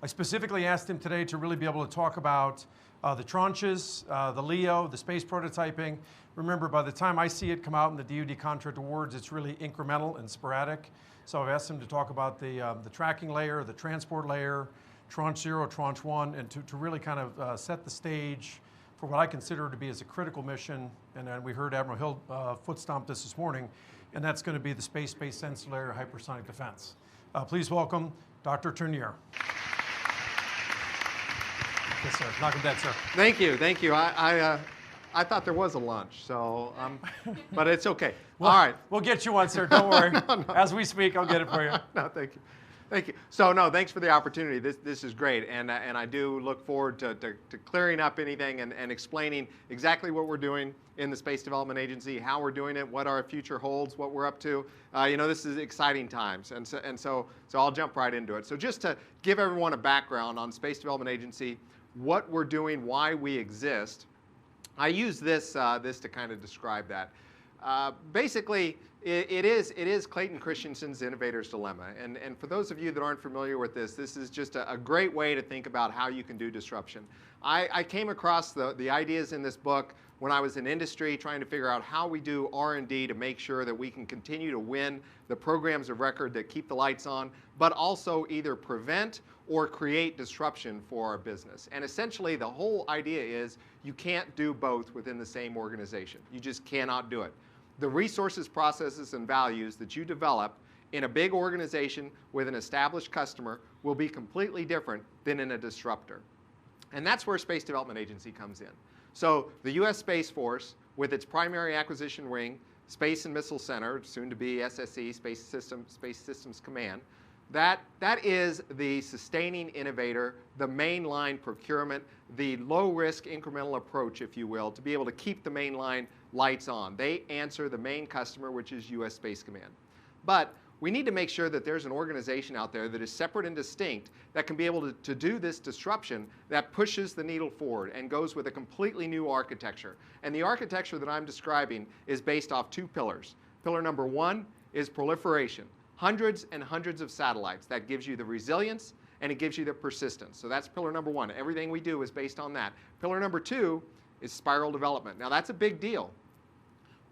I specifically asked him today to really be able to talk about the tranches, the LEO, the space prototyping. Remember, by the time I see it come out in the DoD contract awards, it's really incremental and sporadic. So I've asked him to talk about the tracking layer, the transport layer, Tranche 0, Tranche 1, and to really kind of set the stage for what I consider to be as a critical mission. And we heard Admiral Hill foot stomp this morning, and that's going to be the space-based sensor layer hypersonic defense. Please welcome Dr. Tournear. Yes, sir. Knock him dead, sir. Thank you, thank you. I thought there was a lunch, so but it's okay. Well, all right, we'll get you one, sir. Don't worry. No. As we speak, I'll get it for you. No, thank you. Thank you. So no, thanks for the opportunity. This is great, and I do look forward to clearing up anything and explaining exactly what we're doing in the Space Development Agency, how we're doing it, what our future holds, what we're up to. You know, this is exciting times, and so I'll jump right into it. So just to give everyone a background on Space Development Agency, what we're doing, why we exist. I use this to kind of describe that. Basically, it is Clayton Christensen's Innovator's Dilemma. And for those of you that aren't familiar with this is just a great way to think about how you can do disruption. I came across the ideas in this book when I was in industry trying to figure out how we do R&D to make sure that we can continue to win the programs of record that keep the lights on, but also either prevent or create disruption for our business. And essentially, the whole idea is you can't do both within the same organization. You just cannot do it. The resources, processes, and values that you develop in a big organization with an established customer will be completely different than in a disruptor. And that's where Space Development Agency comes in. So the U.S. Space Force, with its primary acquisition wing, Space and Missile Center, soon to be SSE, Space Systems Command, that is the sustaining innovator, the mainline procurement, the low-risk incremental approach, if you will, to be able to keep the mainline lights on. They answer the main customer, which is U.S. Space Command. But we need to make sure that there's an organization out there that is separate and distinct that can be able to do this disruption that pushes the needle forward and goes with a completely new architecture. And the architecture that I'm describing is based off two pillars. Pillar number one is proliferation. Hundreds and hundreds of satellites. That gives you the resilience and it gives you the persistence. So that's pillar number one. Everything we do is based on that. Pillar number two is spiral development. Now that's a big deal.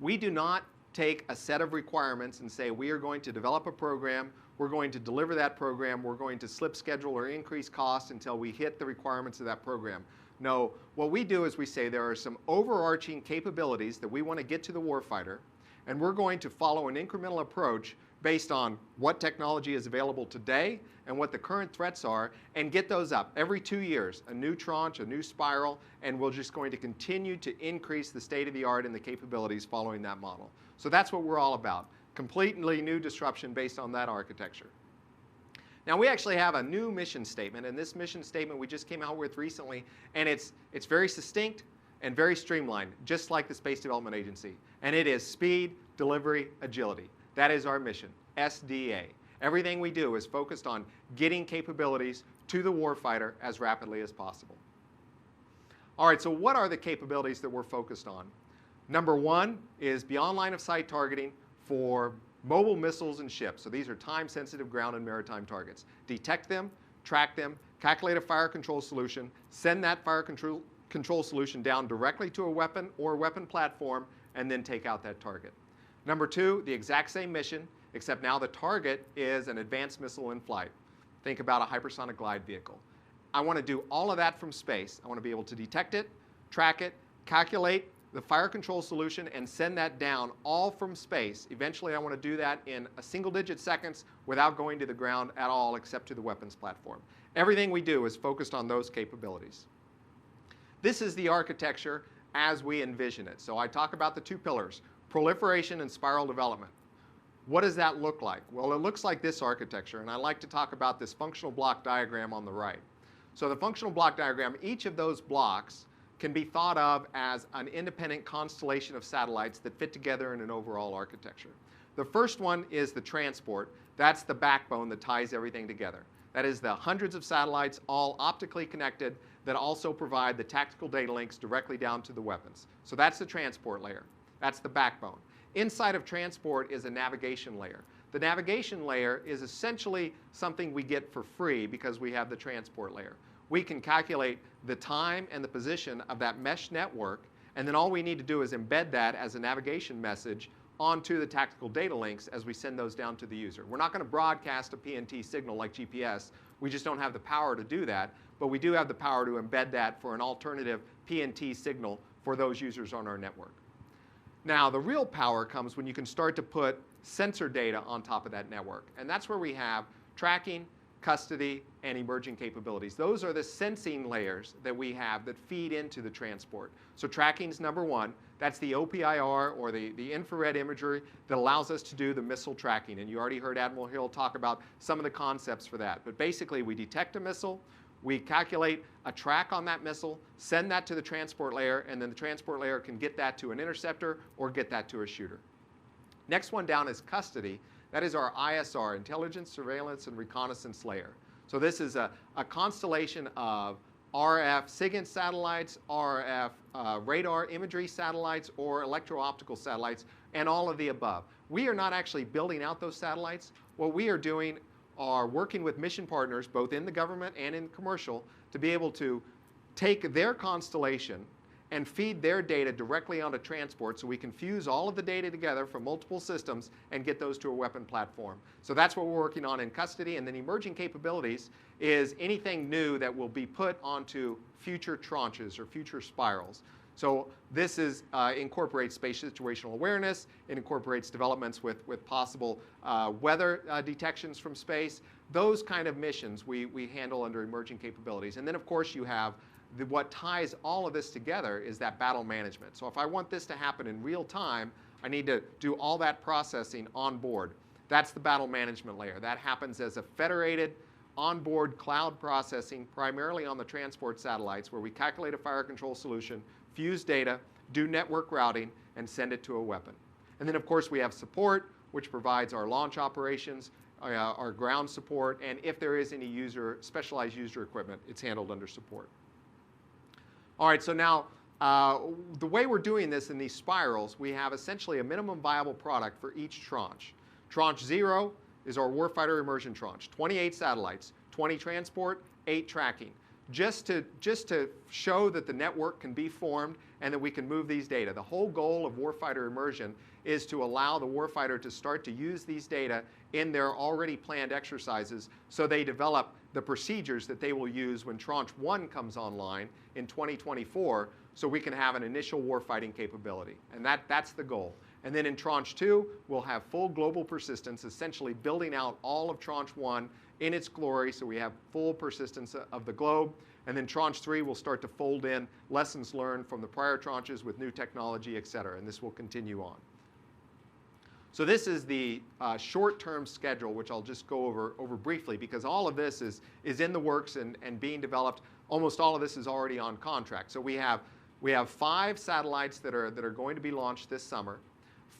We do not take a set of requirements and say we are going to develop a program, we're going to deliver that program, we're going to slip schedule or increase cost until we hit the requirements of that program. No, what we do is we say there are some overarching capabilities that we want to get to the warfighter, and we're going to follow an incremental approach based on what technology is available today and what the current threats are, and get those up every 2 years, a new tranche, a new spiral, and we're just going to continue to increase the state of the art and the capabilities following that model. So that's what we're all about, completely new disruption based on that architecture. Now we actually have a new mission statement, and this mission statement we just came out with recently, and it's very succinct and very streamlined, just like the Space Development Agency. And it is speed, delivery, agility. That is our mission, SDA. Everything we do is focused on getting capabilities to the warfighter as rapidly as possible. All right, so what are the capabilities that we're focused on? Number one is beyond line of sight targeting for mobile missiles and ships. So these are time-sensitive ground and maritime targets. Detect them, track them, calculate a fire control solution, send that fire control solution down directly to a weapon or a weapon platform, and then take out that target. Number two, the exact same mission, except now the target is an advanced missile in flight. Think about a hypersonic glide vehicle. I want to do all of that from space. I want to be able to detect it, track it, calculate the fire control solution, and send that down all from space. Eventually, I want to do that in a single-digit seconds without going to the ground at all except to the weapons platform. Everything we do is focused on those capabilities. This is the architecture as we envision it. So I talk about the two pillars, proliferation and spiral development. What does that look like? Well, it looks like this architecture, and I like to talk about this functional block diagram on the right. So the functional block diagram, each of those blocks can be thought of as an independent constellation of satellites that fit together in an overall architecture. The first one is the transport. That's the backbone that ties everything together. That is the hundreds of satellites all optically connected that also provide the tactical data links directly down to the weapons. So that's the transport layer. That's the backbone. Inside of transport is a navigation layer. The navigation layer is essentially something we get for free because we have the transport layer. We can calculate the time and the position of that mesh network, and then all we need to do is embed that as a navigation message onto the tactical data links as we send those down to the user. We're not going to broadcast a PNT signal like GPS. We just don't have the power to do that, but we do have the power to embed that for an alternative PNT signal for those users on our network. Now, the real power comes when you can start to put sensor data on top of that network, and that's where we have tracking, custody, and emerging capabilities. Those are the sensing layers that we have that feed into the transport. So tracking is number one. That's the OPIR, or the infrared imagery that allows us to do the missile tracking. And you already heard Admiral Hill talk about some of the concepts for that. But basically, we detect a missile, we calculate a track on that missile, send that to the transport layer, and then the transport layer can get that to an interceptor or get that to a shooter. Next one down is custody. That is our ISR, Intelligence, Surveillance, and Reconnaissance Layer. So this is a constellation of RF SIGINT satellites, RF radar imagery satellites, or electro-optical satellites, and all of the above. We are not actually building out those satellites. What we are doing are working with mission partners, both in the government and in commercial, to be able to take their constellation and feed their data directly onto transport, so we can fuse all of the data together from multiple systems and get those to a weapon platform. So that's what we're working on in custody. And then emerging capabilities is anything new that will be put onto future tranches or future spirals. So this incorporates space situational awareness. It incorporates developments with possible weather detections from space. Those kind of missions we handle under emerging capabilities. And then, of course, you have what ties all of this together is that battle management. So if I want this to happen in real time, I need to do all that processing on board. That's the battle management layer. That happens as a federated onboard cloud processing, primarily on the transport satellites, where we calculate a fire control solution, fuse data, do network routing, and send it to a weapon. And then, of course, we have support, which provides our launch operations, our ground support, and if there is any specialized user equipment, it's handled under support. All right, so now the way we're doing this in these spirals, we have essentially a minimum viable product for each tranche. Tranche 0 is our Warfighter Immersion tranche, 28 satellites, 20 transport, 8 tracking, just to show that the network can be formed and that we can move these data. The whole goal of Warfighter Immersion is to allow the warfighter to start to use these data in their already planned exercises, so they develop the procedures that they will use when Tranche 1 comes online in 2024, so we can have an initial warfighting capability. And that's the goal. And then in Tranche 2, we'll have full global persistence, essentially building out all of Tranche 1 in its glory, so we have full persistence of the globe. And then Tranche 3 will start to fold in lessons learned from the prior tranches with new technology, et cetera, and this will continue on. So this is the short-term schedule, which I'll just go over briefly, because all of this is in the works and being developed. Almost all of this is already on contract. So we have 5 satellites that are going to be launched this summer.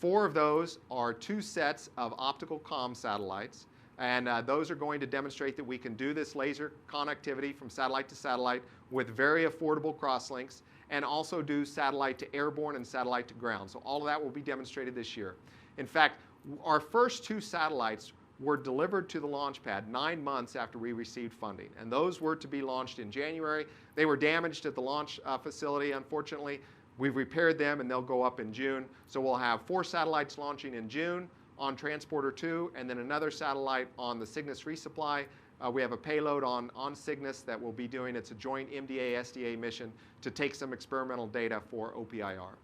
4 of those are 2 sets of optical comm satellites, and those are going to demonstrate that we can do this laser connectivity from satellite to satellite with very affordable crosslinks, and also do satellite to airborne and satellite to ground. So all of that will be demonstrated this year. In fact, our first 2 satellites were delivered to the launch pad 9 months after we received funding, and those were to be launched in January. They were damaged at the launch facility, unfortunately. We've repaired them, and they'll go up in June. So we'll have 4 satellites launching in June on Transporter 2, and then another satellite on the Cygnus resupply. We have a payload on Cygnus that we'll be doing. It's a joint MDA-SDA mission to take some experimental data for OPIR.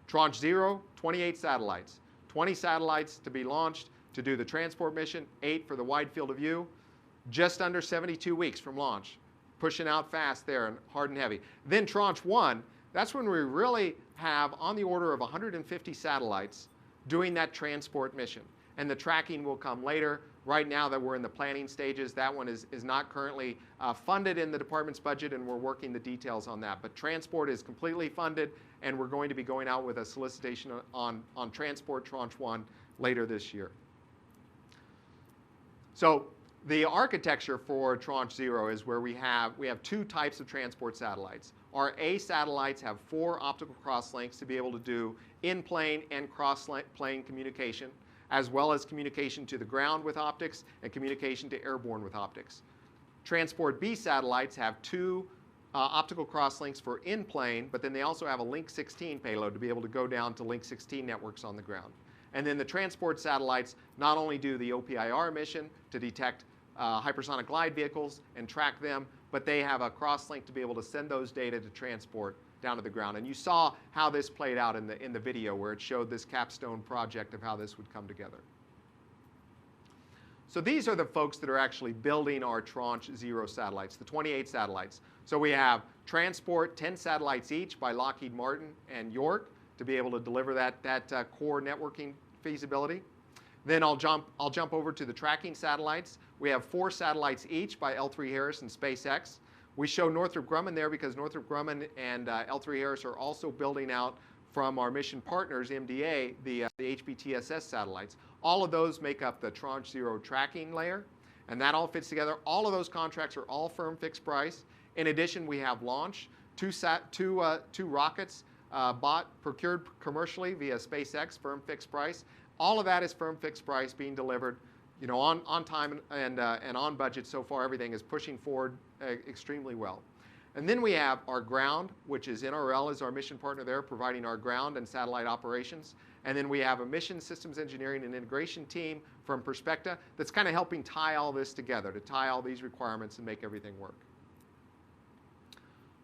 Tranche 0, 28 satellites. 20 satellites to be launched to do the transport mission, 8 for the wide field of view, just under 72 weeks from launch, pushing out fast there and hard and heavy. Then Tranche 1, that's when we really have on the order of 150 satellites doing that transport mission. And the tracking will come later. Right now that we're in the planning stages, that one is not currently funded in the department's budget, and we're working the details on that. But transport is completely funded, and we're going to be going out with a solicitation on transport Tranche 1 later this year. So the architecture for Tranche 0 is where we have 2 types of transport satellites. Our A satellites have 4 optical crosslinks to be able to do in-plane and cross-plane communication. as well as communication to the ground with optics and communication to airborne with optics. Transport B satellites have two optical crosslinks for in-plane, but then they also have a Link 16 payload to be able to go down to Link 16 networks on the ground. And then the transport satellites not only do the OPIR mission to detect hypersonic glide vehicles and track them, but they have a crosslink to be able to send those data to transport down to the ground. And you saw how this played out in the video where it showed this capstone project of how this would come together. So these are the folks that are actually building our Tranche 0 satellites, the 28 satellites. So we have transport, 10 satellites each by Lockheed Martin and York to be able to deliver that core networking feasibility. Then I'll jump over to the tracking satellites. We have 4 satellites each by L3 Harris and SpaceX. We show Northrop Grumman there because Northrop Grumman and L3 Harris are also building out from our mission partners, MDA, the HBTSS satellites. All of those make up the Tranche 0 tracking layer, and that all fits together. All of those contracts are all firm fixed price. In addition, we have launch, two rockets procured commercially via SpaceX, firm fixed price. All of that is firm fixed price being delivered, on time and on budget. So far, everything is pushing forward extremely well. And then we have our ground, which is NRL is our mission partner there, providing our ground and satellite operations. And then we have a mission systems engineering and integration team from Perspecta that's kind of helping tie all this together, to tie all these requirements and make everything work.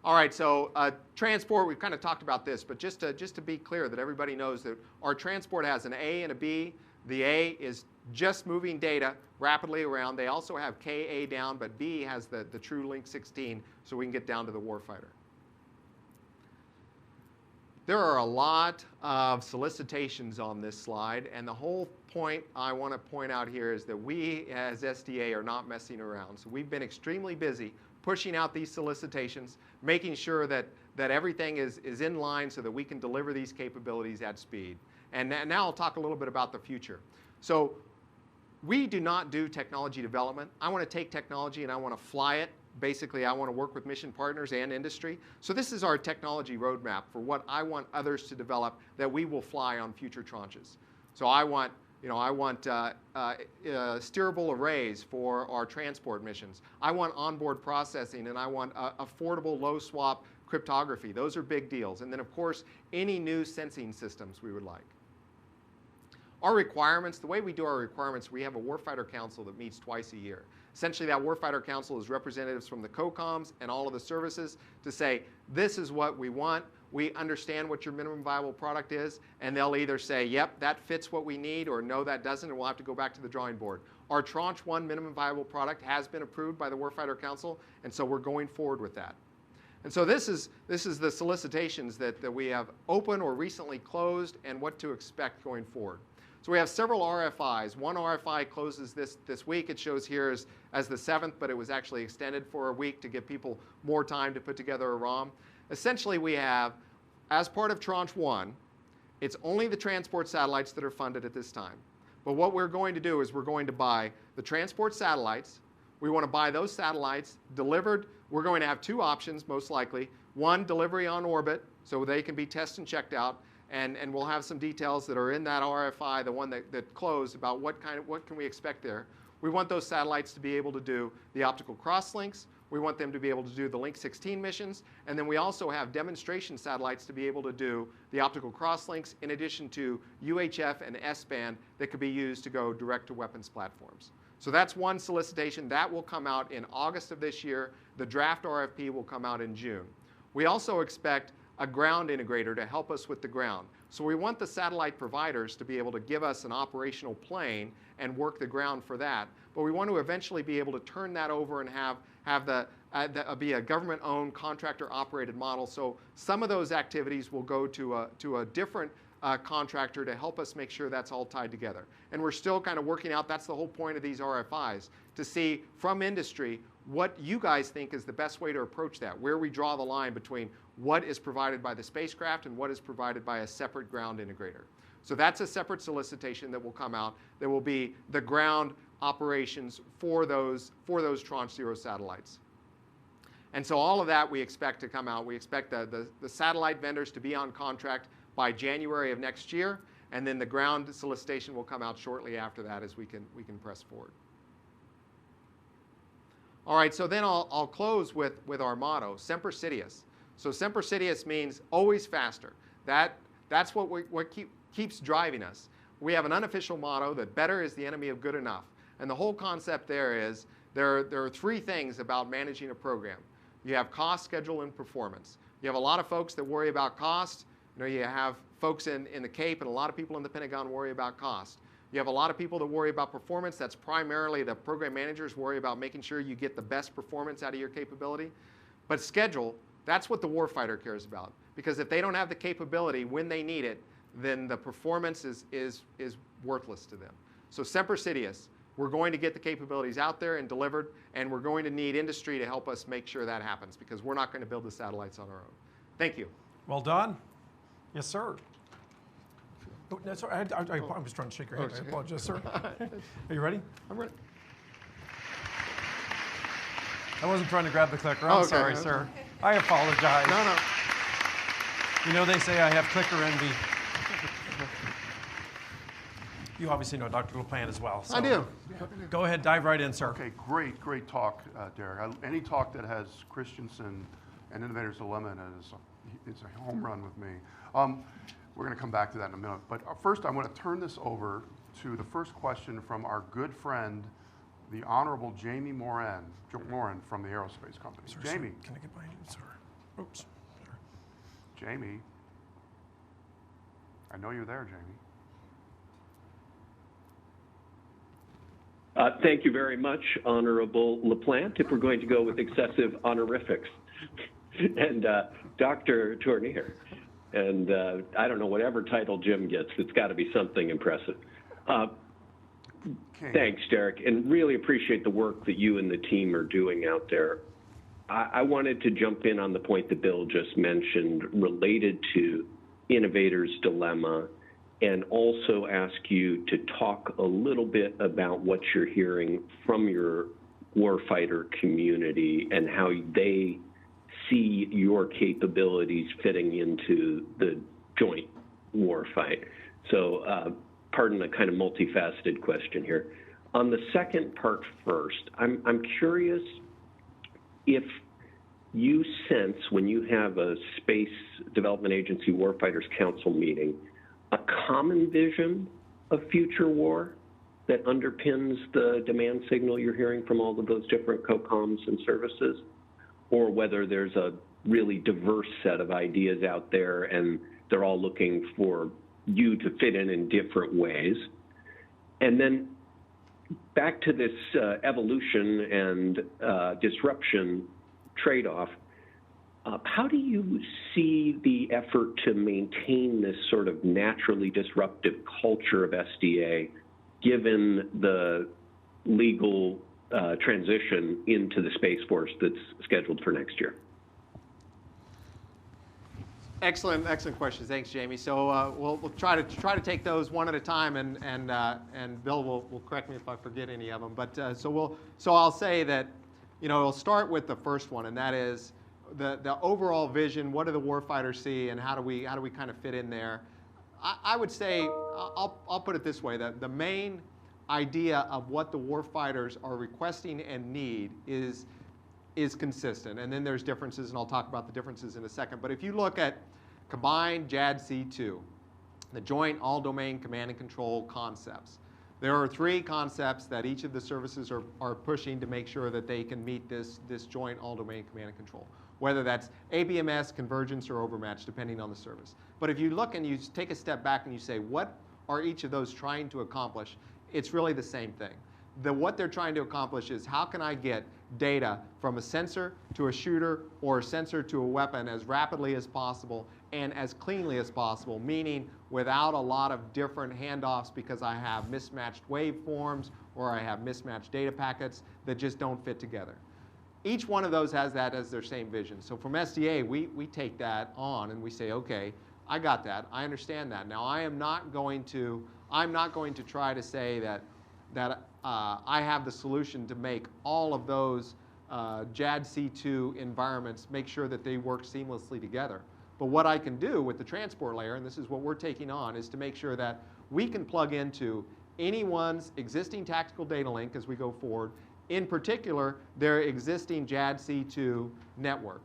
All right, so transport, we've kind of talked about this, but just to be clear that everybody knows that our transport has an A and a B. The A is just moving data rapidly around. They also have KA down, but B has the true Link 16, so we can get down to the warfighter. There are a lot of solicitations on this slide, and the whole point I want to point out here is that we as SDA are not messing around. So we've been extremely busy pushing out these solicitations, making sure that everything is in line so that we can deliver these capabilities at speed. And now I'll talk a little bit about the future. So we do not do technology development. I want to take technology and I want to fly it. Basically, I want to work with mission partners and industry. So this is our technology roadmap for what I want others to develop that we will fly on future tranches. So I want steerable arrays for our transport missions. I want onboard processing, and I want affordable low swap cryptography. Those are big deals. And then, of course, any new sensing systems we would like. Our requirements, the way we do our requirements, we have a Warfighter Council that meets twice a year. Essentially, that Warfighter Council is representatives from the COCOMs and all of the services to say, this is what we want. We understand what your minimum viable product is, and they'll either say, yep, that fits what we need, or no, that doesn't, and we'll have to go back to the drawing board. Our Tranche 1 minimum viable product has been approved by the Warfighter Council, and so we're going forward with that. And so this is the solicitations that we have open or recently closed and what to expect going forward. So we have several RFIs. One RFI closes this week. It shows here as the 7th, but it was actually extended for a week to give people more time to put together a ROM. Essentially, we have, as part of Tranche 1, it's only the transport satellites that are funded at this time. But what we're going to do is we're going to buy the transport satellites. We want to buy those satellites delivered. We're going to have 2 options, most likely. One, delivery on orbit, so they can be tested and checked out. And we'll have some details that are in that RFI, the one that closed, about what can we expect there. We want those satellites to be able to do the optical crosslinks. We want them to be able to do the Link 16 missions. And then we also have demonstration satellites to be able to do the optical crosslinks in addition to UHF and S-band that could be used to go direct to weapons platforms. So that's one solicitation. That will come out in August of this year. The draft RFP will come out in June. We also expect a ground integrator to help us with the ground. So we want the satellite providers to be able to give us an operational plane and work the ground for that. But we want to eventually be able to turn that over and have be a government-owned, contractor-operated model. So some of those activities will go to a different contractor to help us make sure that's all tied together. And we're still kind of working out, that's the whole point of these RFIs, to see from industry what you guys think is the best way to approach that, where we draw the line between what is provided by the spacecraft and what is provided by a separate ground integrator. So that's a separate solicitation that will come out. There will be the ground operations for those Tranche 0 satellites. And so all of that we expect to come out. We expect the satellite vendors to be on contract by January of next year. and then the ground solicitation will come out shortly after that as we can press forward. All right, so then I'll close with our motto, semper sidious. So semper sidious means always faster. That's what keeps driving us. We have an unofficial motto that better is the enemy of good enough. And the whole concept there is there are three things about managing a program. You have cost, schedule, and performance. You have a lot of folks that worry about cost. You have folks in the Cape and a lot of people in the Pentagon worry about cost. You have a lot of people that worry about performance. That's primarily the program managers worry about making sure you get the best performance out of your capability. But schedule, that's what the warfighter cares about. Because if they don't have the capability when they need it, then the performance is worthless to them. So semper sidious, we're going to get the capabilities out there and delivered, and we're going to need industry to help us make sure that happens, because we're not going to build the satellites on our own. Thank you. Well done. Yes, sir. Oh, no, sorry, I was trying to shake your hand. I apologize, sir. Are you ready? I'm ready. I wasn't trying to grab the clicker. I'm sorry, sir. I apologize. No. You know, they say I have clicker envy. You obviously know Dr. LaPlante as well. So I do. Go ahead, dive right in, sir. Okay, great talk, Derek. Any talk that has Christensen and Innovator's Dilemma in it is a home run with me. We're going to come back to that in a minute. But first, I want to turn this over to the first question from our good friend, the Honorable Jamie Moran from the Aerospace Company. Sir, Jamie. Sir, can I get behind you, sir? Oops. Sorry. Jamie. I know you're there, Jamie. Thank you very much, Honorable LaPlante, if we're going to go with excessive honorifics. And Dr. Tournear. And I don't know, whatever title Jim gets, it's got to be something impressive. Thanks, Derek, and really appreciate the work that you and the team are doing out there. I wanted to jump in on the point that Bill just mentioned related to Innovator's Dilemma, and also ask you to talk a little bit about what you're hearing from your warfighter community and how they see your capabilities fitting into the joint warfight. So pardon a kind of multifaceted question here. On the second part first, I'm curious if you sense when you have a Space Development Agency Warfighters Council meeting, a common vision of future war that underpins the demand signal you're hearing from all of those different COCOMs and services, or whether there's a really diverse set of ideas out there and they're all looking for you to fit in different ways. And then back to this evolution and disruption trade-off, how do you see the effort to maintain this sort of naturally disruptive culture of SDA given the legal transition into the Space Force that's scheduled for next year? Excellent questions. Thanks, Jamie. So we'll try to take those one at a time, and Bill will correct me if I forget any of them. But so I'll say that, we'll start with the first one, and that is the overall vision. What do the warfighters see, and how do we kind of fit in there? I would say I'll put it this way: that the main idea of what the warfighters are requesting and need is consistent, and then there's differences, and I'll talk about the differences in a second. But if you look at combined JADC2, the Joint All-Domain Command and Control concepts, there are three concepts that each of the services are pushing to make sure that they can meet this Joint All-Domain Command and Control, whether that's ABMS, convergence, or overmatch, depending on the service. But if you look and you take a step back and you say, what are each of those trying to accomplish? It's really the same thing. What they're trying to accomplish is, how can I get data from a sensor to a shooter or a sensor to a weapon as rapidly as possible and as cleanly as possible, meaning without a lot of different handoffs because I have mismatched waveforms or I have mismatched data packets that just don't fit together. Each one of those has that as their same vision. So from SDA, we take that on and we say, okay, I got that. I understand that. Now I'm not going to try to say that I have the solution to make all of those JADC2 environments, make sure that they work seamlessly together. But what I can do with the transport layer, and this is what we're taking on, is to make sure that we can plug into anyone's existing tactical data link as we go forward, in particular, their existing JADC2 network.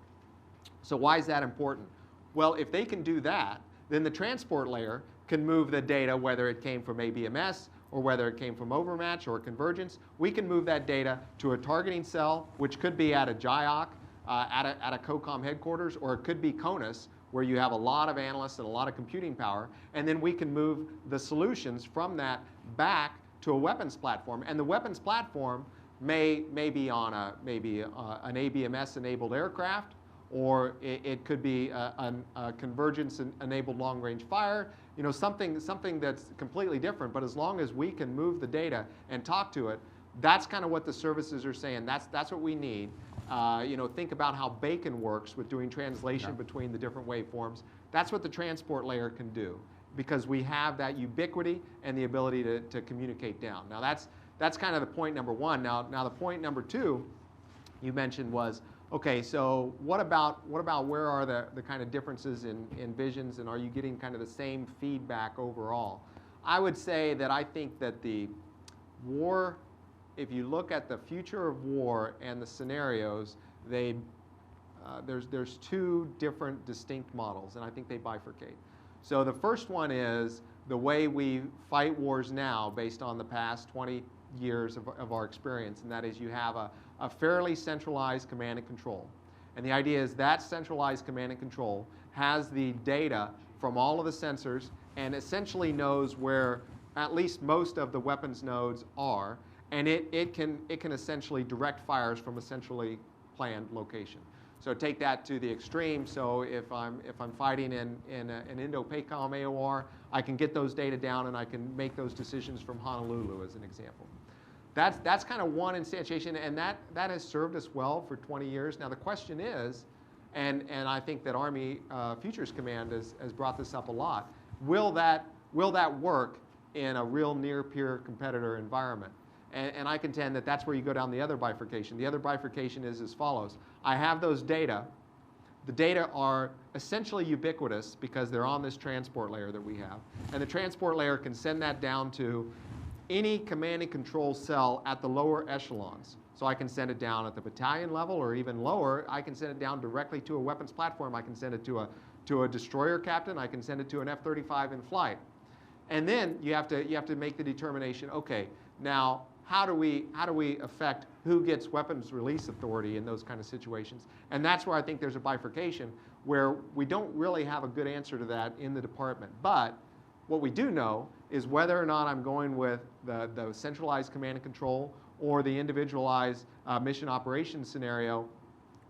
So why is that important? Well, if they can do that, then the transport layer can move the data, whether it came from ABMS or whether it came from overmatch or convergence. We can move that data to a targeting cell, which could be at a JIOC, at a COCOM headquarters, or it could be CONUS, where you have a lot of analysts and a lot of computing power, and then we can move the solutions from that back to a weapons platform. And the weapons platform may be on an ABMS-enabled aircraft, or it could be a convergence-enabled long-range fire, something that's completely different. But as long as we can move the data and talk to it, that's kind of what the services are saying. That's what we need. Think about how Bacon works with doing translation between the different waveforms. That's what the transport layer can do, because we have that ubiquity and the ability to communicate down. Now that's kind of the point number one. Now the point number two you mentioned was, okay, so what about where are the kind of differences in visions, and are you getting kind of the same feedback overall? I would say that I think that the war, if you look at the future of war and the scenarios, there's two different distinct models, and I think they bifurcate. So the first one is the way we fight wars now based on the past 20 years of our experience, and that is you have a fairly centralized command and control. And the idea is that centralized command and control has the data from all of the sensors and essentially knows where at least most of the weapons nodes are, and it can essentially direct fires from a centrally planned location. So take that to the extreme. So if I'm fighting in an Indo-PACOM AOR, I can get those data down and I can make those decisions from Honolulu, as an example. That's kind of one instantiation, and that has served us well for 20 years. Now the question is, and I think that Army Futures Command has brought this up a lot, will that work in a real near-peer competitor environment? And I contend that that's where you go down the other bifurcation. The other bifurcation is as follows. I have those data. The data are essentially ubiquitous because they're on this transport layer that we have. And the transport layer can send that down to any command and control cell at the lower echelons. So I can send it down at the battalion level, or even lower. I can send it down directly to a weapons platform. I can send it to a destroyer captain. I can send it to an F-35 in flight. And then you have to make the determination, okay, now how do we affect who gets weapons release authority in those kind of situations? And that's where I think there's a bifurcation where we don't really have a good answer to that in the department. But what we do know is whether or not I'm going with the centralized command and control or the individualized mission operations scenario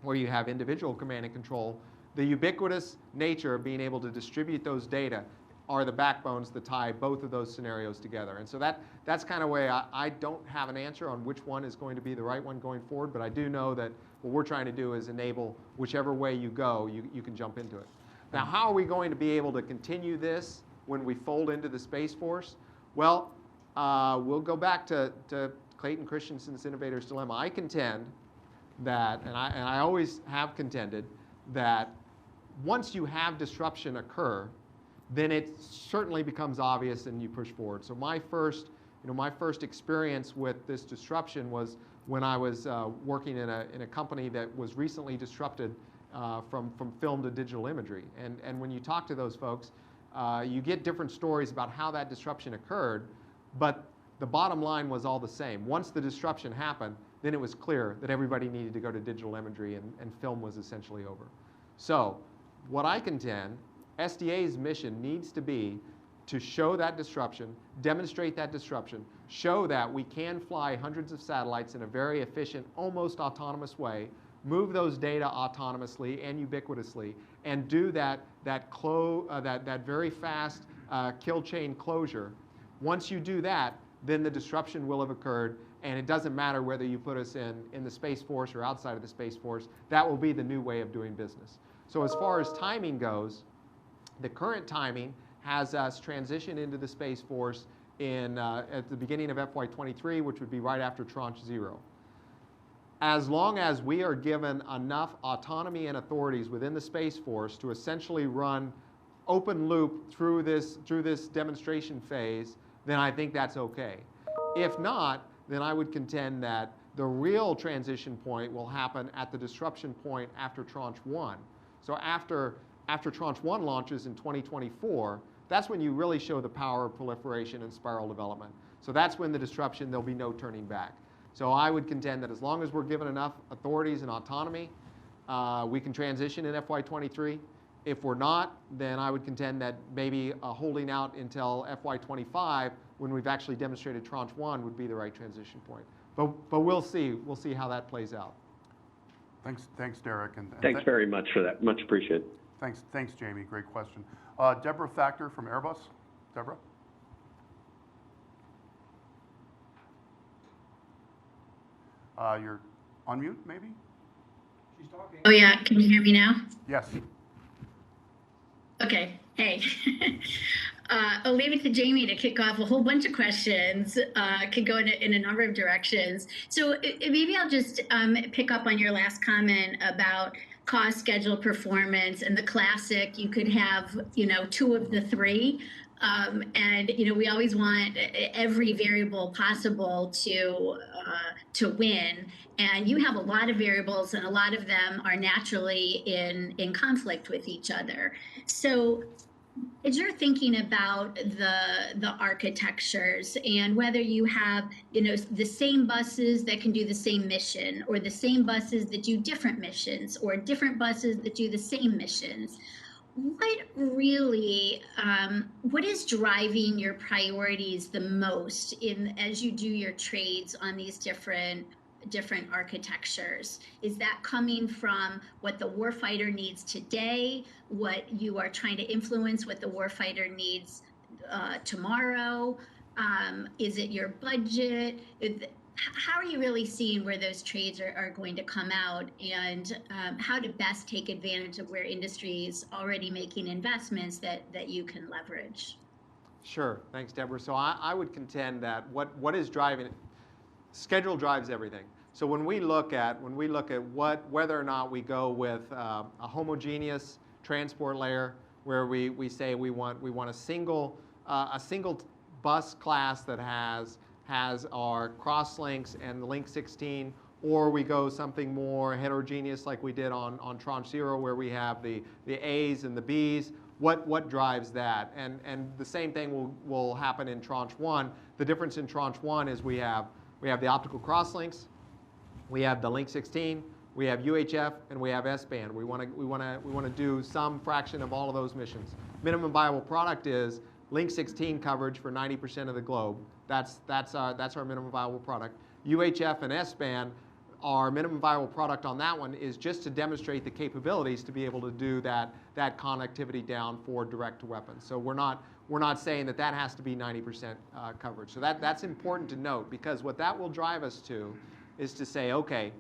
where you have individual command and control, the ubiquitous nature of being able to distribute those data are the backbones that tie both of those scenarios together. And so that's kind of where I don't have an answer on which one is going to be the right one going forward, but I do know that what we're trying to do is enable whichever way you go, you can jump into it. Now, how are we going to be able to continue this when we fold into the Space Force? Well, we'll go back to Clayton Christensen's Innovator's Dilemma. I contend that, and I always have contended, that once you have disruption occur, then it certainly becomes obvious and you push forward. So my first experience with this disruption was when I was working in a company that was recently disrupted from film to digital imagery. And when you talk to those folks, you get different stories about how that disruption occurred, but the bottom line was all the same. Once the disruption happened, then it was clear that everybody needed to go to digital imagery, and film was essentially over. So what I contend, SDA's mission needs to be to show that disruption, demonstrate that disruption, show that we can fly hundreds of satellites in a very efficient, almost autonomous way, move those data autonomously and ubiquitously, and do that very fast kill chain closure. Once you do that, then the disruption will have occurred, and it doesn't matter whether you put us in the Space Force or outside of the Space Force. That will be the new way of doing business. So as far as timing goes, the current timing has us transition into the Space Force at the beginning of FY23, which would be right after Tranche 0. as long as we are given enough autonomy and authorities within the Space Force to essentially run open loop through this demonstration phase, then I think that's okay. If not, then I would contend that the real transition point will happen at the disruption point after Tranche 1. So after Tranche 1 launches in 2024, that's when you really show the power of proliferation and spiral development. So that's when the disruption, there'll be no turning back. So I would contend that as long as we're given enough authorities and autonomy, we can transition in FY23. If we're not, then I would contend that maybe holding out until FY25, when we've actually demonstrated Tranche 1, would be the right transition point. But we'll see. We'll see how that plays out. Thanks, Derek. And Thanks very much for that. Much appreciated. Thanks, Jamie. Great question. Deborah Thacker from Airbus. Deborah? You're on mute, maybe? She's talking. Oh yeah, can you hear me now? Yes. Okay, hey. I'll leave it to Jamie to kick off a whole bunch of questions. Could go in a number of directions. So maybe I'll just pick up on your last comment about cost, schedule, performance, and the classic. You could have, two of the three. And we always want every variable possible to win. And you have a lot of variables, and a lot of them are naturally in conflict with each other. So as you're thinking about the architectures and whether you have the same buses that can do the same mission, or the same buses that do different missions, or different buses that do the same missions, what is driving your priorities the most as you do your trades on these different architectures? Is that coming from what the warfighter needs today, what you are trying to influence, what the warfighter needs tomorrow? Is it your budget? How are you really seeing where those trades are going to come out, and how to best take advantage of where industry is already making investments that you can leverage? Sure, thanks, Deborah. So I would contend that what is driving it, schedule drives everything. So when we look at whether or not we go with a homogeneous transport layer, where we say we want a single bus class that has our crosslinks and the link 16, or we go something more heterogeneous like we did on Tranche 0, where we have the A's and the B's. What drives that? And the same thing will happen in Tranche 1. The difference in Tranche 1 is we have the optical crosslinks, we have the link 16, we have UHF, and we have S-band. We want to do some fraction of all of those missions. Minimum viable product is link 16 coverage for 90% of the globe. That's our minimum viable product. UHF and S-band, our minimum viable product on that one is just to demonstrate the capabilities to be able to do that connectivity down for direct to weapons. So we're not saying that has to be 90% coverage. So that's important to note, because what that will drive us to is to say, okay,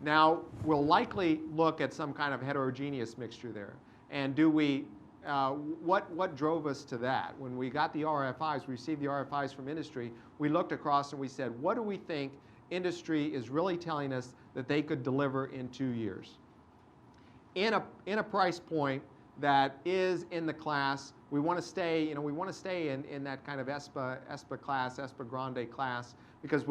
now we'll likely look at some kind of heterogeneous mixture there. And do we, what drove us to that? When we got the RFIs, we received the RFIs from industry, we looked across and we said, what do we think industry is really telling us that they could deliver in 2 years? In a price point that is in the class, we want to stay, in that kind of ESPA class, ESPA Grande class, because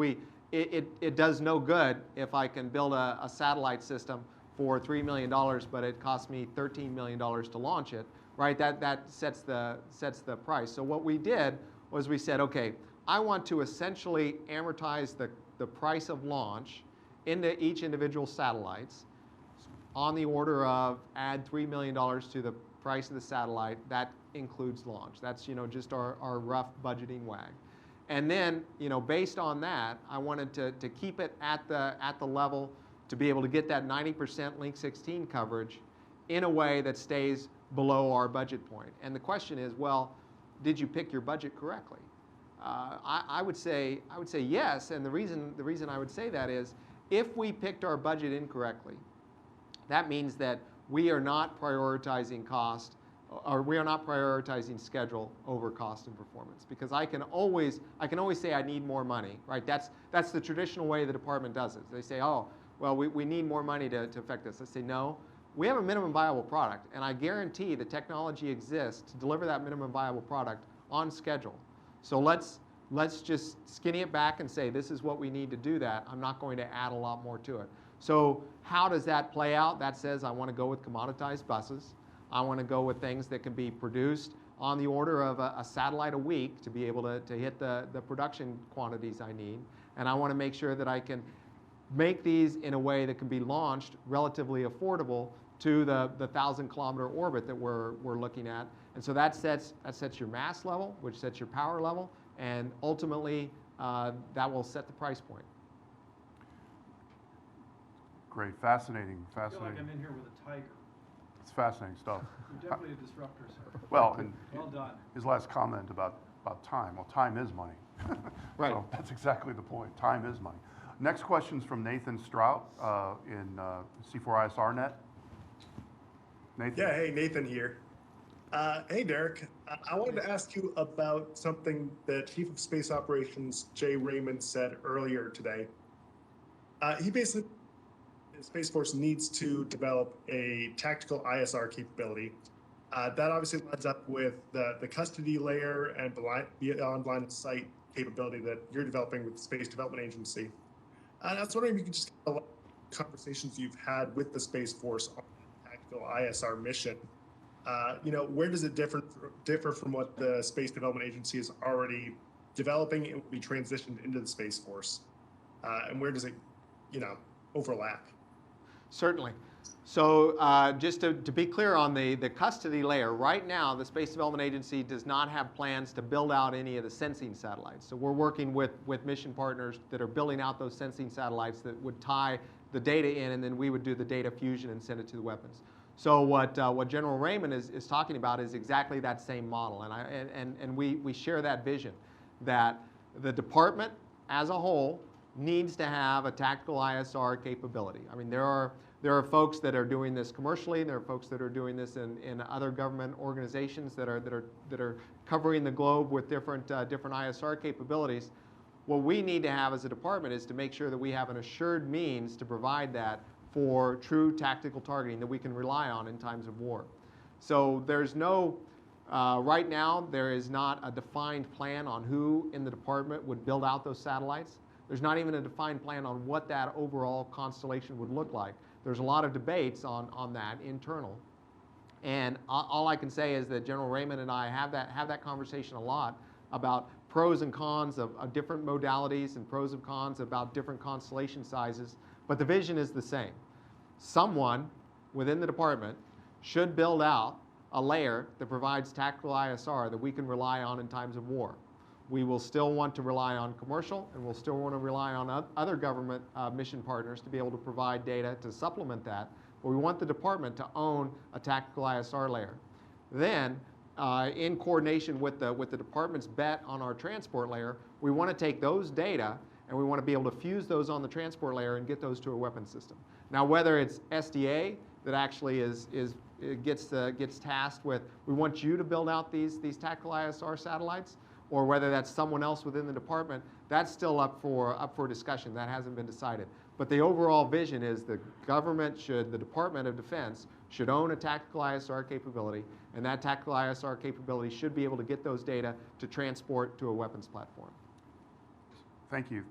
it does no good if I can build a satellite system for $3 million, but it costs me $13 million to launch it, right? That sets the price. So what we did was we said, okay, I want to essentially amortize the price of launch into each individual satellites on the order of add $3 million to the price of the satellite. That includes launch. That's just our rough budgeting wag. And then based on that, I wanted to keep it at the level to be able to get that 90% link 16 coverage in a way that stays below our budget point. And the question is, well, did you pick your budget correctly? I would say yes, and the reason I would say that is, if we picked our budget incorrectly, that means that we are not prioritizing cost, or we are not prioritizing schedule over cost and performance. Because I can always say I need more money, right? That's the traditional way the department does it. They say, oh, well, we need more money to affect this. I say, no, we have a minimum viable product, and I guarantee the technology exists to deliver that minimum viable product on schedule. So let's just skinny it back and say, this is what we need to do that. I'm not going to add a lot more to it. So how does that play out? That says I want to go with commoditized buses. I want to go with things that can be produced on the order of a satellite a week to be able to hit the production quantities I need. And I want to make sure that I can make these in a way that can be launched relatively affordable to the 1,000-kilometer orbit that we're looking at. And so that sets your mass level, which sets your power level, and ultimately that will set the price point. Great, fascinating, I feel fascinating. like I'm in here with a tiger. It's fascinating stuff. You're definitely a disruptor, sir. Well, and Well done. his last comment about time. Well, time is money. Right. So that's exactly the point. Time is money. Next question's from Nathan Strout in C4ISRnet. Nathan? Yeah, hey, Nathan here. Hey, Derek. I wanted to ask you about something that Chief of Space Operations Jay Raymond said earlier today. He basically, the Space Force needs to develop a tactical ISR capability. That obviously lines up with the custody layer and beyond line of sight capability that you're developing with the Space Development Agency. And I was wondering if you could just get a lot of conversations you've had with the Space Force on the tactical ISR mission. Where does it differ from what the Space Development Agency is already developing and will be transitioned into the Space Force? And where does it, overlap? Certainly. So just to be clear on the custody layer, right now the Space Development Agency does not have plans to build out any of the sensing satellites. So we're working with mission partners that are building out those sensing satellites that would tie the data in, and then we would do the data fusion and send it to the weapons. So what General Raymond is talking about is exactly that same model, and we share that vision that the department as a whole needs to have a tactical ISR capability. I mean, there are folks that are doing this commercially. There are folks that are doing this in other government organizations that are covering the globe with different ISR capabilities. What we need to have as a department is to make sure that we have an assured means to provide that for true tactical targeting that we can rely on in times of war. So there's no, right now, there is not a defined plan on who in the department would build out those satellites. There's not even a defined plan on what that overall constellation would look like. There's a lot of debates on that internal. And all I can say is that General Raymond and I have that conversation a lot about pros and cons of different modalities and pros and cons about different constellation sizes, but the vision is the same. Someone within the department should build out a layer that provides tactical ISR that we can rely on in times of war. We will still want to rely on commercial, and we'll still want to rely on other government mission partners to be able to provide data to supplement that, but we want the department to own a tactical ISR layer. Then, in coordination with the department's bet on our transport layer, we want to take those data and we want to be able to fuse those on the transport layer and get those to a weapon system. Now, whether it's SDA that actually gets tasked with, we want you to build out these tactical ISR satellites, or whether that's someone else within the department, that's still up for discussion. That hasn't been decided. But the overall vision is the Department of Defense should own a tactical ISR capability, and that tactical ISR capability should be able to get those data to transport to a weapons platform. Thank you,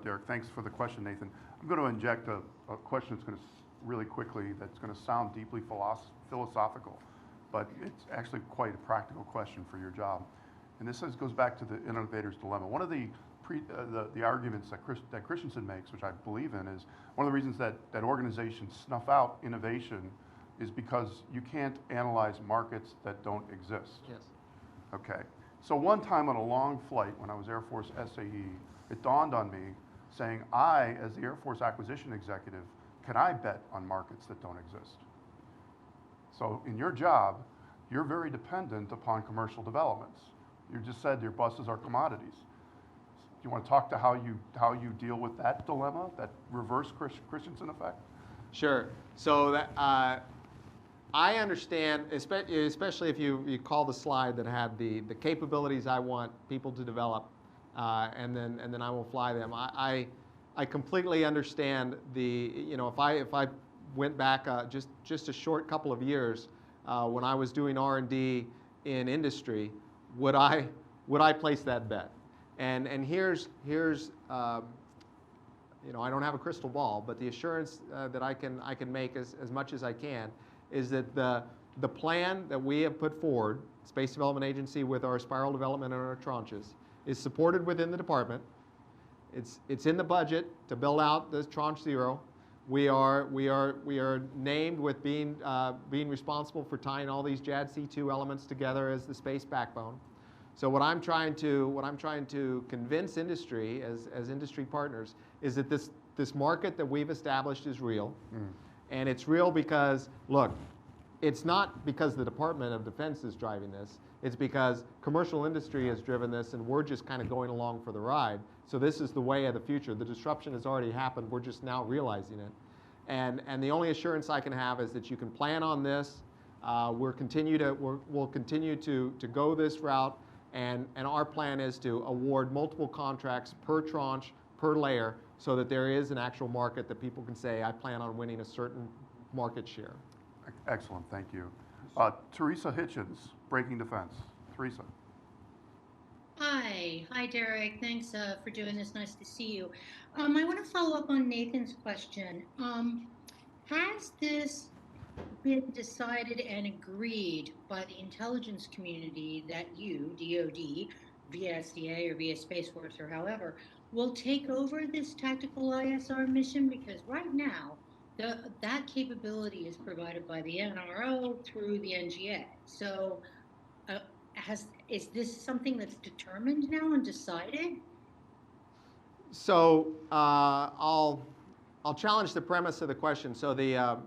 Derek. Thanks for the question, Nathan. I'm going to inject a question that's going to really quickly, that's going to sound deeply philosophical, but it's actually quite a practical question for your job. And this goes back to the innovator's dilemma. One of the arguments that Christensen makes, which I believe in, is one of the reasons that organizations snuff out innovation is because you can't analyze markets that don't exist. Yes. Okay. So one time on a long flight when I was Air Force SAE, it dawned on me saying, I, as the Air Force acquisition executive, can I bet on markets that don't exist? So in your job, you're very dependent upon commercial developments. You just said your buses are commodities. Do you want to talk to how you deal with that dilemma, that reverse Christensen effect? Sure. So that I understand, especially if you call the slide that had the capabilities I want people to develop, and then I will fly them. I completely understand if I went back just a short couple of years when I was doing R&D in industry, would I place that bet? And here's I don't have a crystal ball, but the assurance that I can make as much as I can is that the plan that we have put forward, Space Development Agency with our spiral development and our tranches, is supported within the department. It's in the budget to build out this Tranche 0. We are named with being responsible for tying all these JADC2 elements together as the space backbone. So what I'm trying to convince industry as industry partners is that this market that we've established is real, and it's real because look, it's not because the Department of Defense is driving this. It's because commercial industry has driven this, and we're just kind of going along for the ride. So this is the way of the future. The disruption has already happened. We're just now realizing it. And the only assurance I can have is that you can plan on this. We'll continue to go this route, and our plan is to award multiple contracts per tranche, per layer, so that there is an actual market that people can say, I plan on winning a certain market share. Excellent, thank you. Teresa Hitchens, Breaking Defense. Teresa. Hi, Derek. Thanks for doing this. Nice to see you. I want to follow up on Nathan's question. Has this been decided and agreed by the intelligence community that you, DoD, via SDA or via Space Force or however, will take over this tactical ISR mission? Because right now, that capability is provided by the NRO through the NGA. So is this something that's determined now and decided? So I'll challenge the premise of the question. So the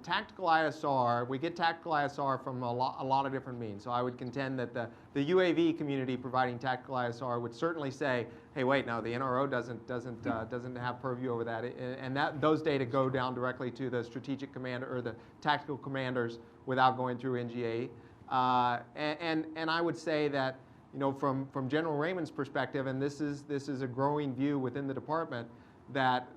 tactical ISR, we get tactical ISR from a lot of different means. So I would contend that the UAV community providing tactical ISR would certainly say, hey, wait, no, the NRO doesn't have purview over that, and those data go down directly to the strategic commander or the tactical commanders without going through NGA. And I would say that from General Raymond's perspective, and this is a growing view within the department, that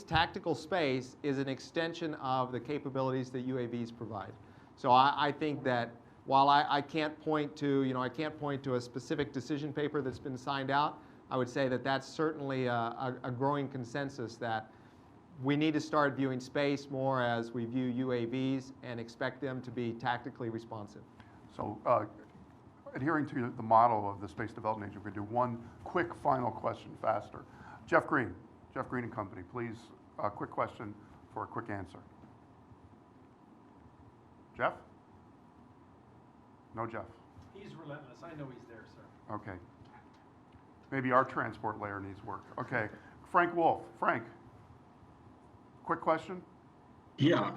tactical space is an extension of the capabilities that UAVs provide. So I think that while I can't point to a specific decision paper that's been signed out, I would say that that's certainly a growing consensus that we need to start viewing space more as we view UAVs and expect them to be tactically responsive. So adhering to the model of the Space Development Agency, we're going to do one quick final question faster. Jeff Green and Company, please, a quick question for a quick answer. Jeff? No Jeff. He's relentless. I know he's there, sir. Okay. Maybe our transport layer needs work. Okay. Frank Wolf. Frank, quick question. Yeah,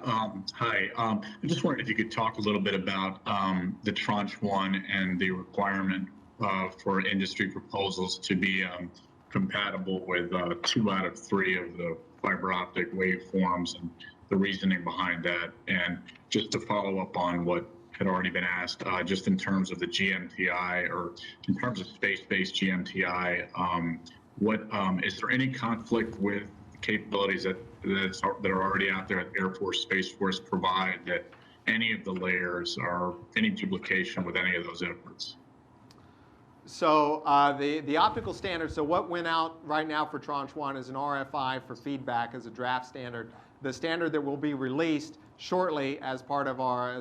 hi. I just wondered if you could talk a little bit about the Tranche 1 and the requirement for industry proposals to be compatible with 2 out of 3 of the fiber optic waveforms and the reasoning behind that. And just to follow up on what had already been asked, just in terms of the GMTI or in terms of space-based GMTI, is there any conflict with capabilities that are already out there at Air Force, Space Force provide, that any of the layers are any duplication with any of those efforts? So the optical standard, so what went out right now for Tranche 1 is an RFI for feedback as a draft standard. The standard that will be released shortly as part of our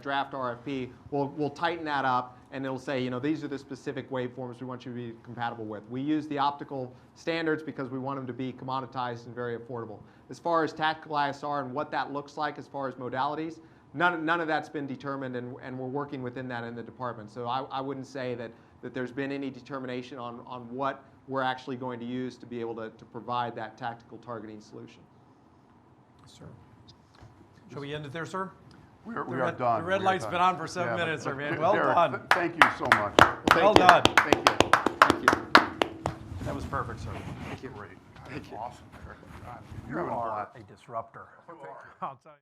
draft RFP, we'll tighten that up, and it'll say, these are the specific waveforms we want you to be compatible with. We use the optical standards because we want them to be commoditized and very affordable. As far as tactical ISR and what that looks like as far as modalities, none of that's been determined, and we're working within that in the department. So I wouldn't say that there's been any determination on what we're actually going to use to be able to provide that tactical targeting solution. Yes, sir. Shall we end it there, sir? We are done. The red light's been on for 7 minutes, sir, man. Well Derek, done. Thank you so much. Well done. Thank you. Thank you. That was perfect, sir. Thank you. Great. Thank you. Awesome, Derek. God, You you're having a are blast. a disruptor. I'll tell you.